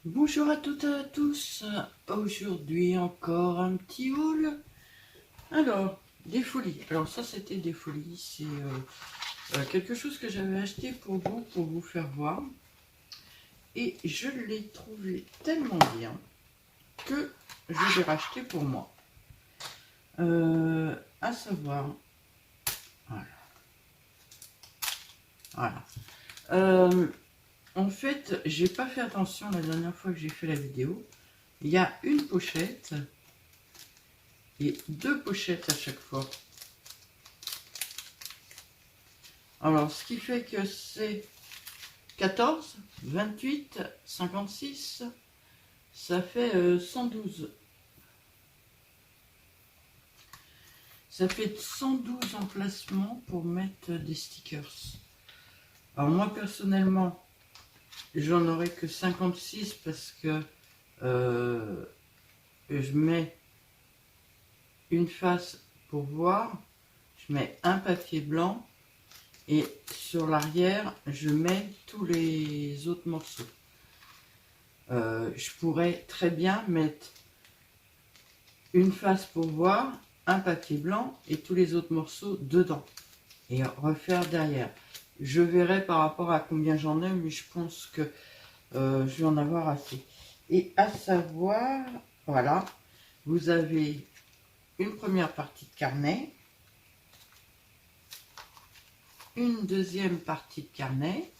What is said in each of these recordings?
Bonjour à toutes et à tous. Aujourd'hui encore un petit haul. Alors, des folies. Alors ça c'était des folies. C'est quelque chose que j'avais acheté pour vous faire voir. Et je l'ai trouvé tellement bien que je l'ai racheté pour moi. À savoir, voilà. Voilà. En fait, j'ai pas fait attention la dernière fois que j'ai fait la vidéo. Il y a une pochette et deux pochettes à chaque fois. Alors, ce qui fait que c'est 14, 28, 56, ça fait 112. Ça fait 112 emplacements pour mettre des stickers. Alors moi, personnellement, j'en aurai que 56 parce que je mets une face pour voir, je mets un papier blanc et sur l'arrière, je mets tous les autres morceaux. Je pourrais très bien mettre une face pour voir, un papier blanc et tous les autres morceaux dedans et refaire derrière. Je verrai par rapport à combien j'en ai, mais je pense que je vais en avoir assez. Et à savoir, voilà, vous avez une première partie de carnet, une deuxième partie de carnet,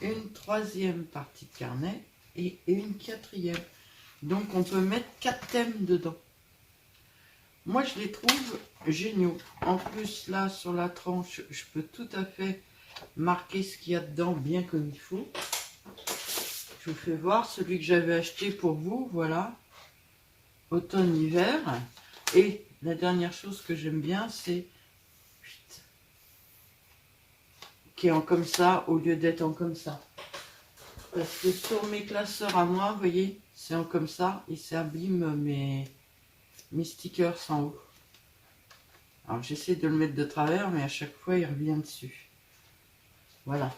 une troisième partie de carnet et une quatrième. Donc on peut mettre 4 thèmes dedans. Moi je les trouve géniaux. En plus là sur la tranche, je peux tout à fait marquer ce qu'il y a dedans bien comme il faut. Je vous fais voir celui que j'avais acheté pour vous, voilà. Automne-hiver. Et la dernière chose que j'aime bien, c'est qui est en comme ça au lieu d'être en comme ça. Parce que sur mes classeurs à moi, vous voyez, c'est en comme ça et ça abîme mes stickers en haut. Alors j'essaie de le mettre de travers, mais à chaque fois il revient dessus. Voilà.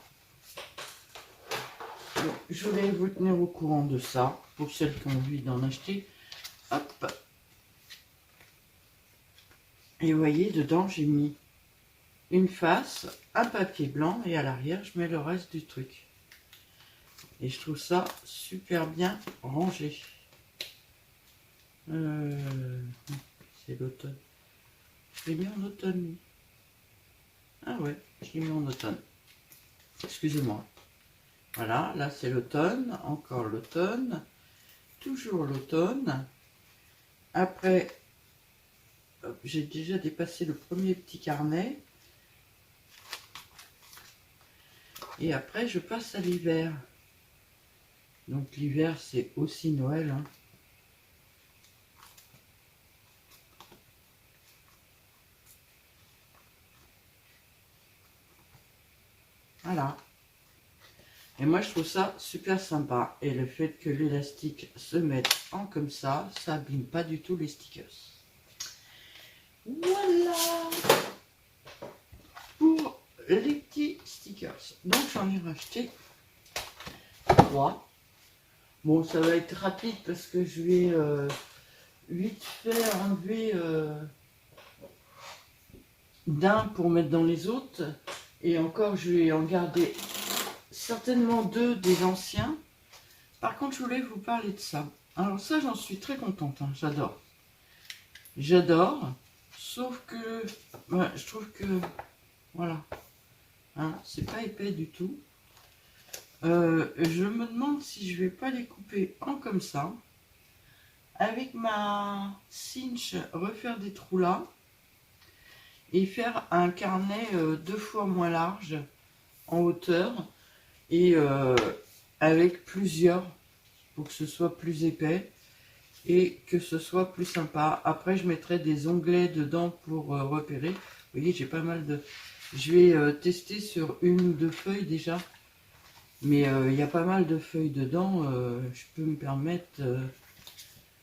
Bon, je voulais vous tenir au courant de ça, pour celles qui ont envie d'en acheter. Hop. Et vous voyez, dedans j'ai mis une face, un papier blanc et à l'arrière je mets le reste du truc. Et je trouve ça super bien rangé. C'est l'automne. Je l'ai mis en automne. Ah ouais, je l'ai mis en automne. Excusez-moi. Voilà, là c'est l'automne, encore l'automne, toujours l'automne. Après, j'ai déjà dépassé le premier petit carnet. Et après, je passe à l'hiver. Donc l'hiver, c'est aussi Noël. Hein. Voilà. Et moi, je trouve ça super sympa. Et le fait que l'élastique se mette en comme ça abîme pas du tout les stickers. Voilà pour les petits stickers. Donc, j'en ai racheté 3. Bon, ça va être rapide parce que je vais vite fait enlever d'un pour mettre dans les autres. Et encore, je vais en garder certainement 2 des anciens. Par contre, je voulais vous parler de ça. Alors ça, j'en suis très contente. Hein, j'adore. J'adore. Sauf que, ouais, je trouve que, voilà. Hein, c'est pas épais du tout. Je me demande si je vais pas les couper en comme ça. Avec ma cinch, refaire des trous là. Et faire un carnet 2 fois moins large en hauteur. Et avec plusieurs pour que ce soit plus épais et que ce soit plus sympa. Après, je mettrai des onglets dedans pour repérer. Vous voyez, j'ai pas mal de... Je vais tester sur 1 ou 2 feuilles déjà. Mais il y a pas mal de feuilles dedans. Je peux me permettre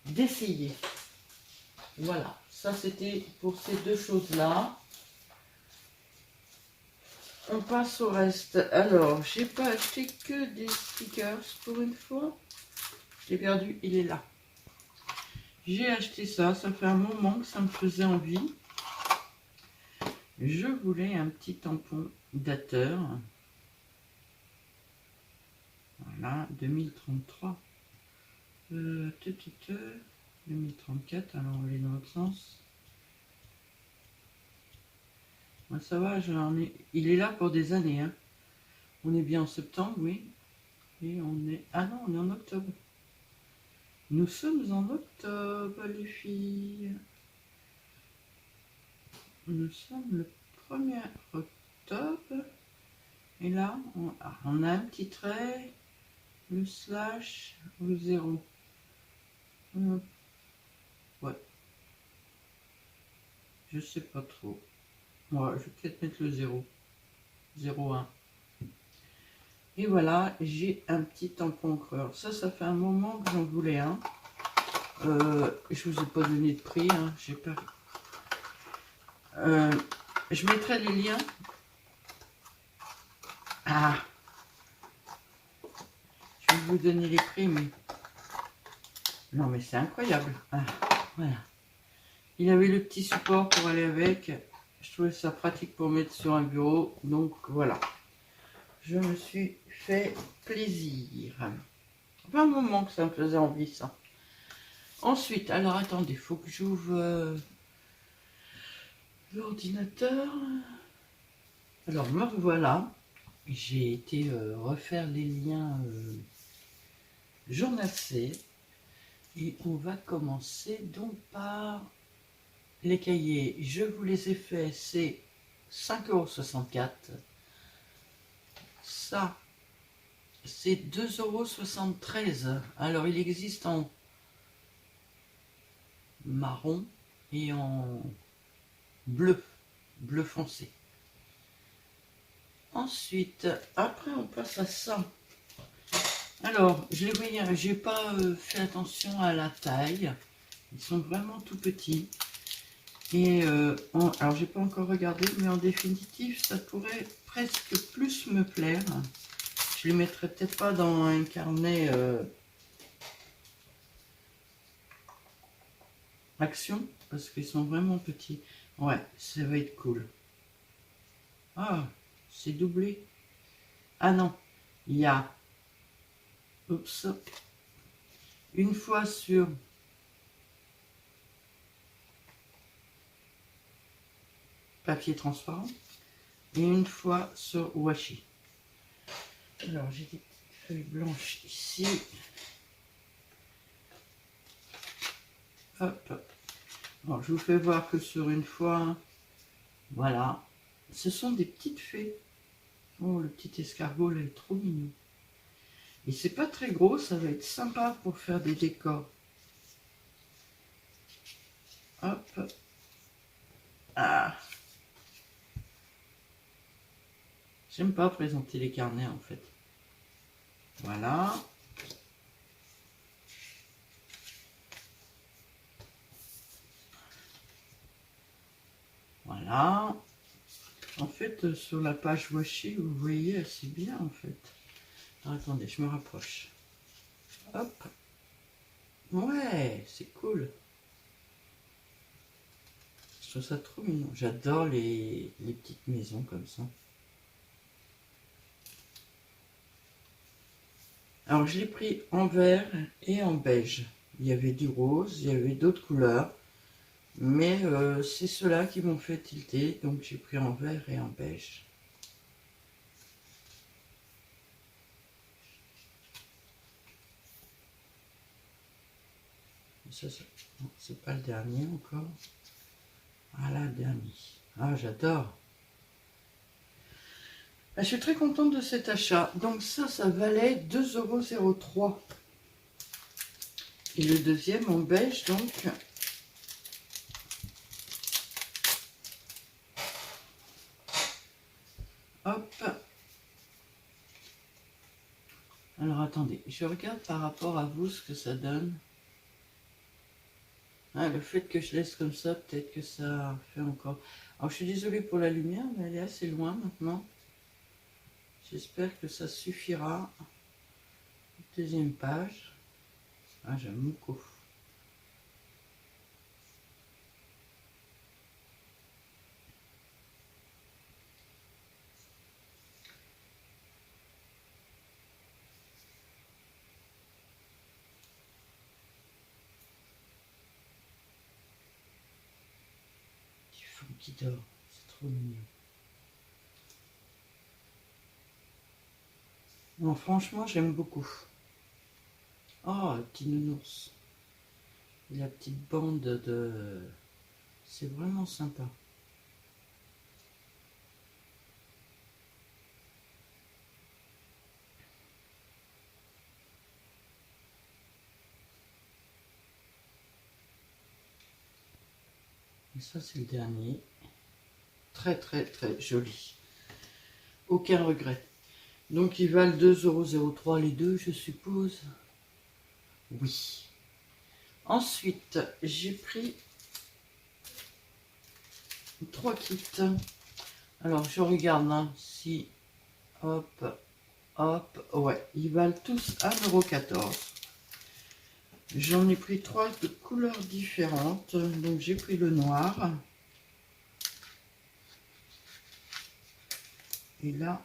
d'essayer. Voilà. Ça, c'était pour ces 2 choses-là. on passe au reste. Alors, j'ai pas acheté que des stickers pour une fois. J'ai perdu, il est là. J'ai acheté ça, ça fait un moment que ça me faisait envie. Je voulais un petit tampon dateur. Voilà, 2033. 2034, alors on est dans l'autre sens. Ouais, ça va, il est là pour des années. Hein. On est bien en septembre, oui. Et on est... Ah non, on est en octobre. Nous sommes en octobre, les filles. Nous sommes le 1er octobre. Et là, on a un petit trait, le slash, le 0. Ouais. Je sais pas trop. Ouais, je vais peut-être mettre le 0. 0,1. Et voilà, j'ai un petit tampon encreur. Ça fait un moment que j'en voulais un. Je vous ai pas donné de prix, hein, j'ai pas. Je mettrai les liens. Ah, je vais vous donner les prix, mais non, mais c'est incroyable. Ah, voilà. Il avait le petit support pour aller avec. Je trouvais ça pratique pour mettre sur un bureau, donc voilà. Je me suis fait plaisir. Pas un moment que ça me faisait envie, ça. Ensuite, alors attendez, il faut que j'ouvre l'ordinateur. Alors me revoilà. J'ai été refaire les liens Journal C. Et on va commencer donc par les cahiers. Je vous les ai faits, c'est 5,64 €. Ça, c'est 2,73 €. Alors il existe en marron et en bleu foncé. Ensuite, après on passe à ça. Alors, je les voyais, j'ai pas fait attention à la taille. Ils sont vraiment tout petits. Et alors j'ai pas encore regardé, mais en définitive, ça pourrait presque plus me plaire. Je les mettrai peut-être pas dans un carnet action, parce qu'ils sont vraiment petits. Ouais, ça va être cool. Ah, c'est doublé. Ah non, il y a... Oups. Une fois sur... papier transparent et une fois sur washi. Alors j'ai des petites feuilles blanches ici. Hop. Alors, je vous fais voir que sur une fois, voilà, ce sont des petites fées. Oh, le petit escargot là est trop mignon. Et c'est pas très gros, ça va être sympa pour faire des décors. Hop. Ah. J'aime pas présenter les carnets en fait. Voilà. Voilà. En fait, sur la page washi, vous voyez assez bien en fait. Alors, attendez, je me rapproche. Hop. Ouais, c'est cool. Je trouve ça trop mignon. J'adore les petites maisons comme ça. Alors, je l'ai pris en vert et en beige. Il y avait du rose, il y avait d'autres couleurs. Mais c'est ceux-là qui m'ont fait tilter. Donc, j'ai pris en vert et en beige. Ça, c'est pas le dernier encore. Voilà le dernier. Ah, j'adore. Je suis très contente de cet achat. Donc ça valait 2,03 €. Et le deuxième en beige, donc. Hop. Alors attendez, je regarde par rapport à vous ce que ça donne. Ah, le fait que je laisse comme ça, peut-être que ça fait encore... Alors je suis désolée pour la lumière, mais elle est assez loin maintenant. J'espère que ça suffira. Deuxième page. Ah, j'aime beaucoup. Petit fond qui dort, c'est trop mignon. Non, franchement, j'aime beaucoup. Oh, le petit nounours. Et la petite bande de... C'est vraiment sympa. Et ça, c'est le dernier. Très, très, très joli. Aucun regret. Donc, ils valent 2,03 € les deux, je suppose. Oui. Ensuite, j'ai pris 3 kits. Alors, je regarde hein, si... Hop, hop. Ouais, ils valent tous 1,14 €. J'en ai pris 3 de couleurs différentes. Donc, j'ai pris le noir. Et là,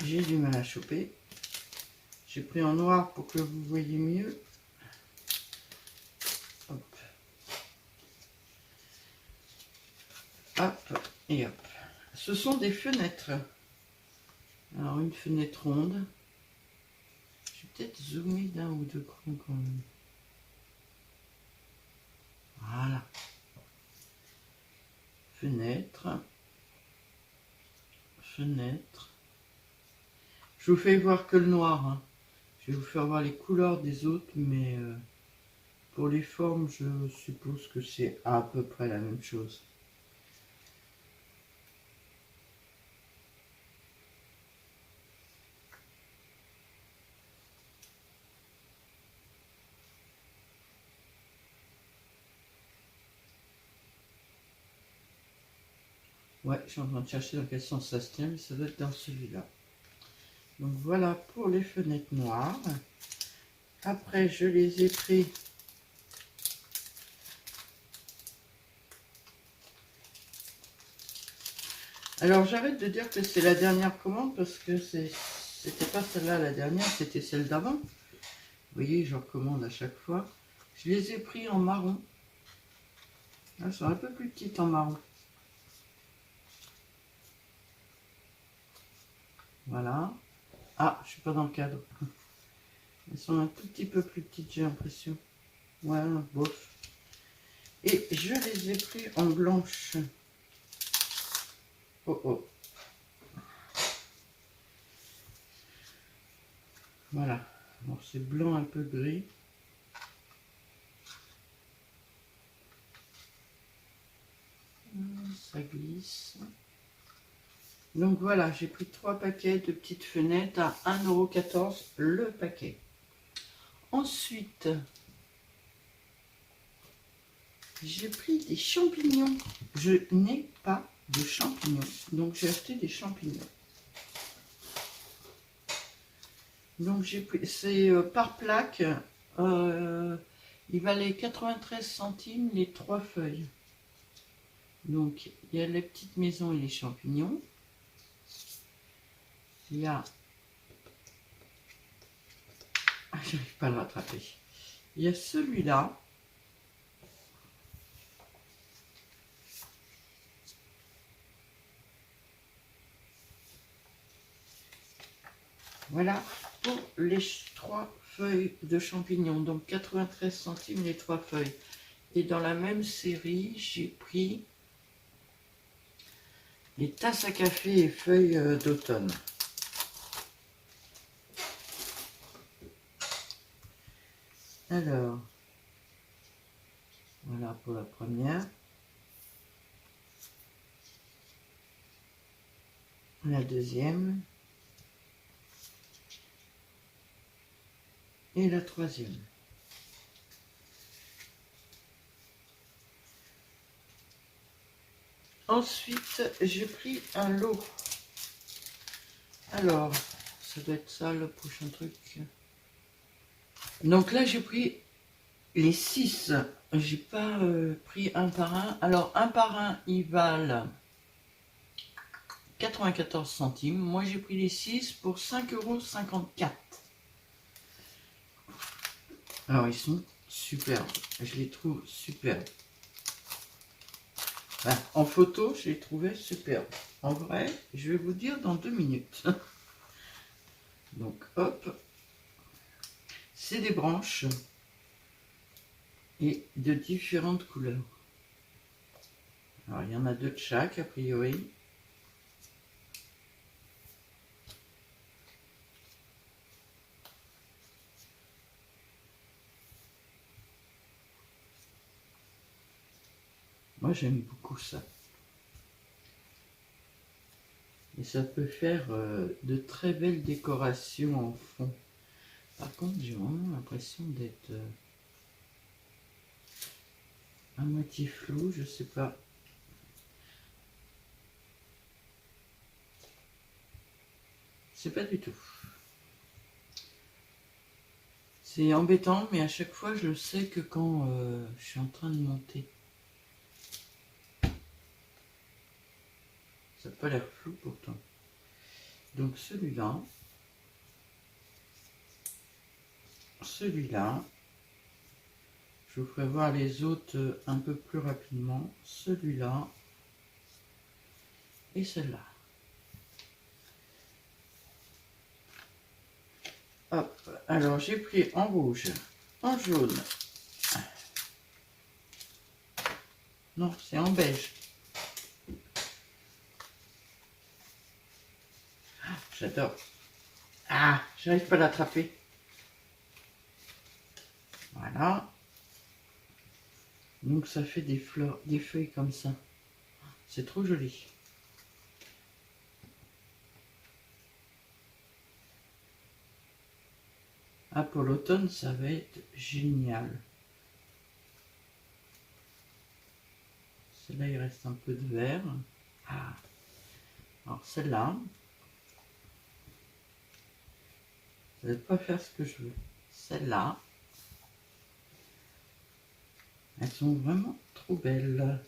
j'ai du mal à choper. J'ai pris en noir pour que vous voyez mieux. Hop. Hop et hop. Ce sont des fenêtres. Alors une fenêtre ronde. Je vais peut-être zoomer d'un ou deux crans quand même. Voilà. Fenêtre. Fenêtre. Je vous fais voir que le noir. Hein. Je vais vous faire voir les couleurs des autres, mais pour les formes, je suppose que c'est à peu près la même chose. Ouais, je suis en train de chercher dans quel sens ça se tient, mais ça doit être dans celui-là. Donc voilà pour les fenêtres noires. Après, je les ai pris. Alors j'arrête de dire que c'est la dernière commande parce que c'était pas celle-là la dernière, c'était celle d'avant. Vous voyez, je recommande à chaque fois. Je les ai pris en marron. Elles sont un peu plus petites en marron. Voilà. Ah, je suis pas dans le cadre. Elles sont un tout petit peu plus petites, j'ai l'impression. Ouais, bof. Et je les ai pris en blanche. Oh oh. Voilà. Alors c'est blanc un peu gris. Ça glisse. Donc voilà, j'ai pris 3 paquets de petites fenêtres à 1,14 € le paquet. Ensuite, j'ai pris des champignons. Je n'ai pas de champignons, donc j'ai acheté des champignons. Donc j'ai pris, c'est par plaque, il valait 93 centimes les 3 feuilles. Donc il y a les petites maisons et les champignons. Il y a... Ah, j'arrive pas à le rattraper. Il y a celui-là. Voilà pour les 3 feuilles de champignons. Donc 93 centimes les 3 feuilles. Et dans la même série, j'ai pris les tasses à café et feuilles d'automne. Alors, voilà pour la première. La deuxième. Et la troisième. Ensuite, j'ai pris un lot. Alors, ça doit être ça le prochain truc. Donc là, j'ai pris les 6. J'ai pas pris un par un. Alors, un par un, ils valent 94 centimes. Moi, j'ai pris les 6 pour 5,54 €. Alors, ils sont superbes. Je les trouve superbes. Enfin, en photo, je les trouvais superbes. En vrai, je vais vous dire dans 2 minutes. Donc, hop. C'est des branches et de différentes couleurs. Alors, il y en a 2 de chaque, a priori. Moi, j'aime beaucoup ça. Et ça peut faire de très belles décorations en fond. Par contre, j'ai vraiment l'impression d'être à moitié flou, je sais pas. C'est pas du tout. C'est embêtant, mais à chaque fois, je le sais que quand je suis en train de monter. Ça n'a pas l'air flou pourtant. Donc celui-là, je vous ferai voir les autres un peu plus rapidement. Celui-là et celle-là. Hop, alors j'ai pris en rouge, en jaune. Non, c'est en beige. J'adore. Ah, j'arrive pas à l'attraper. Voilà. Donc ça fait des fleurs, des feuilles comme ça. C'est trop joli. Ah, pour l'automne, ça va être génial. Celle-là, il reste un peu de vert. Ah. Alors celle-là, ça ne va pas faire ce que je veux. Celle-là, elles sont vraiment trop belles.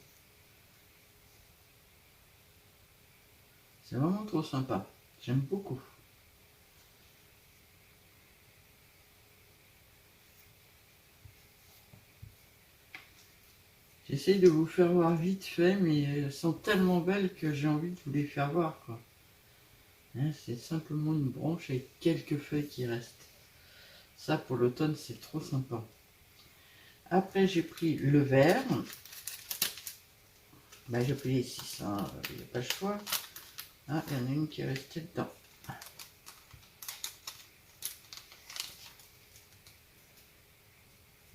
C'est vraiment trop sympa. J'aime beaucoup. J'essaye de vous faire voir vite fait, mais elles sont tellement belles que j'ai envie de vous les faire voir, quoi. Hein, c'est simplement une branche avec quelques feuilles qui restent. Ça, pour l'automne, c'est trop sympa. Après, j'ai pris le vert. Ben, j'ai pris les 6, hein. Il n'y a pas le choix. Ah, il y en a une qui est restée dedans.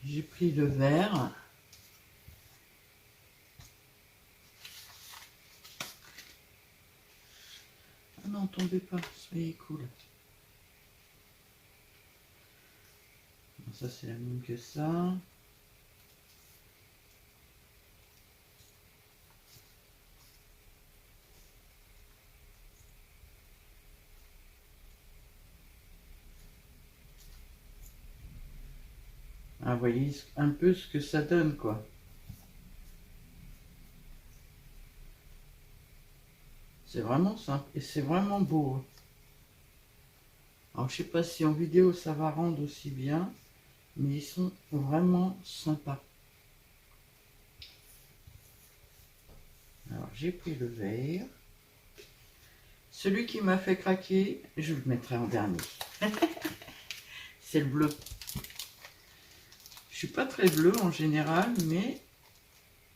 J'ai pris le vert. Ah non, tombez pas, soyez cool. Ça, c'est la même que ça. Ah, vous voyez un peu ce que ça donne, quoi. C'est vraiment simple et c'est vraiment beau. Alors, je sais pas si en vidéo ça va rendre aussi bien, mais ils sont vraiment sympas. Alors, j'ai pris le vert. Celui qui m'a fait craquer, je le mettrai en dernier. C'est le bleu. Je suis pas très bleu en général, mais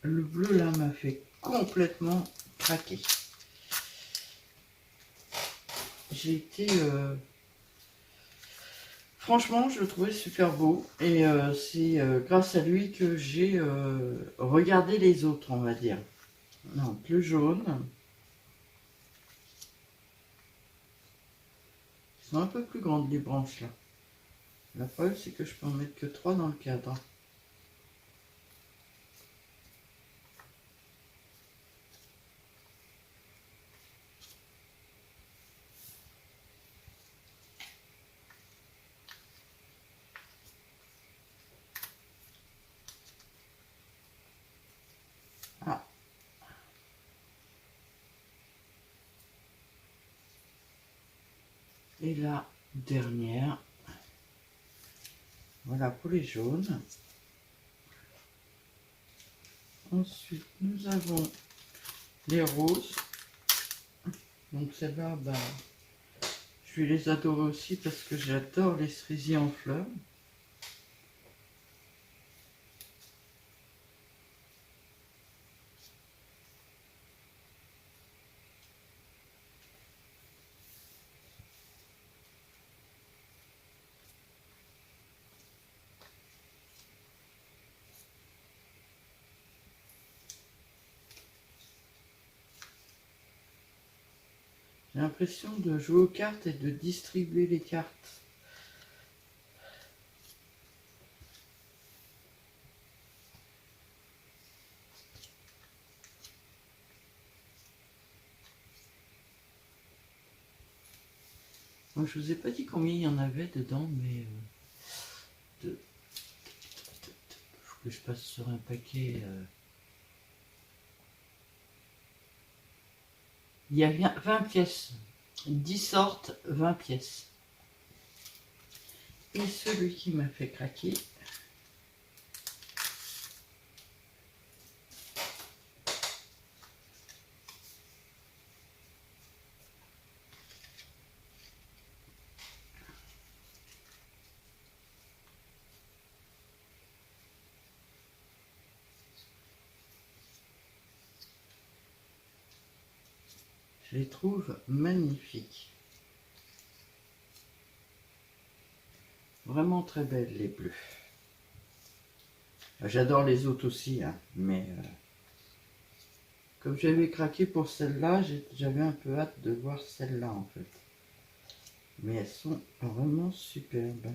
le bleu là m'a fait complètement craquer. J'ai été... Franchement, je le trouvais super beau. Et c'est grâce à lui que j'ai regardé les autres, on va dire. Donc, le jaune. Ils sont un peu plus grandes, les branches là. La preuve, c'est que je peux en mettre que 3 dans le cadre. Et la dernière, voilà pour les jaunes. Ensuite, nous avons les roses. Donc celles-là, bah, je vais les adorer aussi parce que j'adore les cerisiers en fleurs. J'ai l'impression de jouer aux cartes et de distribuer les cartes. Moi, je vous ai pas dit combien il y en avait dedans, mais il faut que je passe sur un paquet. Il y a 20 pièces, 10 sortes, 20 pièces. Et celui qui m'a fait craquer, je les trouve magnifiques. Vraiment très belles les bleus. J'adore les autres aussi, hein, mais comme j'avais craqué pour celle-là, j'avais un peu hâte de voir celle-là en fait. Mais elles sont vraiment superbes.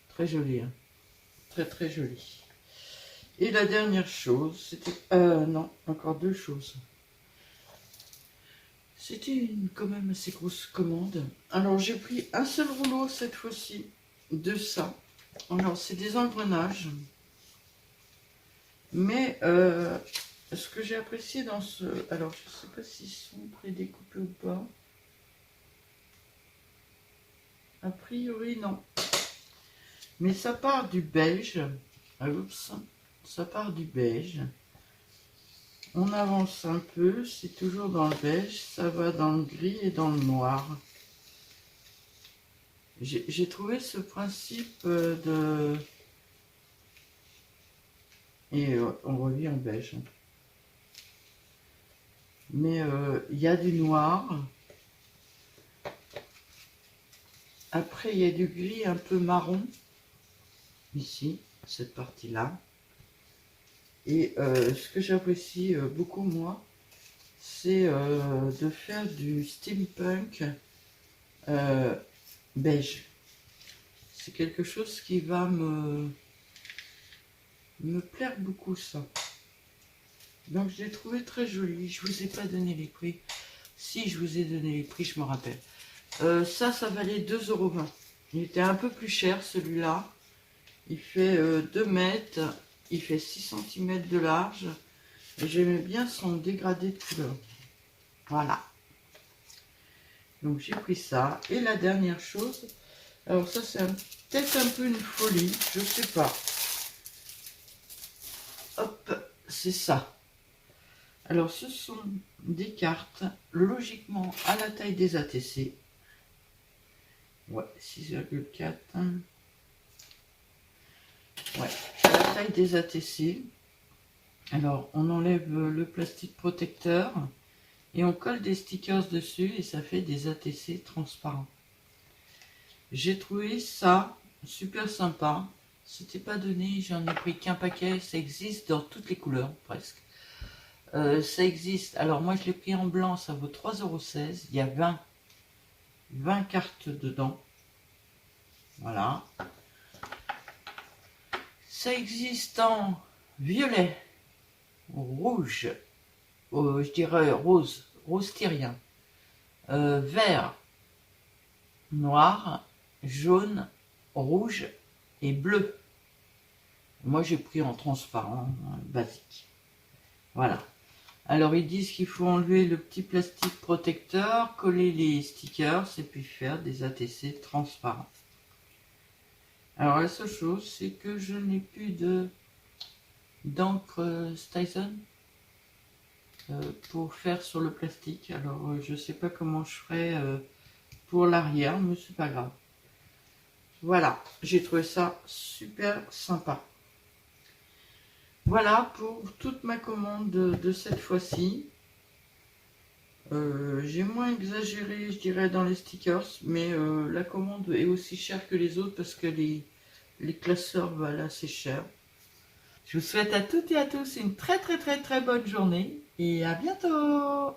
Très joli, hein. Très très joli. Et la dernière chose, c'était... non, encore deux choses. C'était quand même assez grosse commande. Alors j'ai pris un seul rouleau cette fois-ci de ça. Alors c'est des engrenages. Mais ce que j'ai apprécié dans ce... Alors je ne sais pas s'ils sont prédécoupés ou pas. A priori non. Mais ça part du beige. Oups, ça part du beige. On avance un peu, c'est toujours dans le beige, ça va dans le gris et dans le noir. J'ai trouvé ce principe de... Et on revient en beige. Mais il y a du noir. Après, il y a du gris un peu marron. Ici, cette partie-là. Et ce que j'apprécie beaucoup, moi, c'est de faire du steampunk beige. C'est quelque chose qui va me plaire beaucoup, ça. Donc, je l'ai trouvé très joli. Je vous ai pas donné les prix. Si, je vous ai donné les prix, je me rappelle. Ça valait 2,20 €. Il était un peu plus cher, celui-là. Il fait 2 mètres. Il fait 6 cm de large. Et j'aimais bien son dégradé de couleur. Voilà. Donc j'ai pris ça. Et la dernière chose, alors ça c'est peut-être un peu une folie, je sais pas. Hop, c'est ça. Alors ce sont des cartes, logiquement à la taille des ATC. Ouais, 6,4. Ouais, à la taille des ATC. Alors on enlève le plastique protecteur. Et on colle des stickers dessus et ça fait des ATC transparents. J'ai trouvé ça super sympa. C'était pas donné, j'en ai pris qu'un paquet. Ça existe dans toutes les couleurs presque. Ça existe. Alors moi je l'ai pris en blanc, ça vaut 3,16 €. Il y a 20 cartes dedans. Voilà. Ça existe en violet, rouge, je dirais rose tyrien, vert, noir jaune, rouge et bleu. Moi j'ai pris en transparent, basique. Voilà. Alors ils disent qu'il faut enlever le petit plastique protecteur, coller les stickers et puis faire des ATC transparents. Alors la seule chose c'est que je n'ai plus d'encre Stinson pour faire sur le plastique. Alors je sais pas comment je ferai pour l'arrière, mais c'est pas grave. Voilà, j'ai trouvé ça super sympa. Voilà pour toute ma commande de cette fois-ci. J'ai moins exagéré, je dirais, dans les stickers, mais la commande est aussi chère que les autres parce que les classeurs valent assez cher. Je vous souhaite à toutes et à tous une très très très très bonne journée et à bientôt!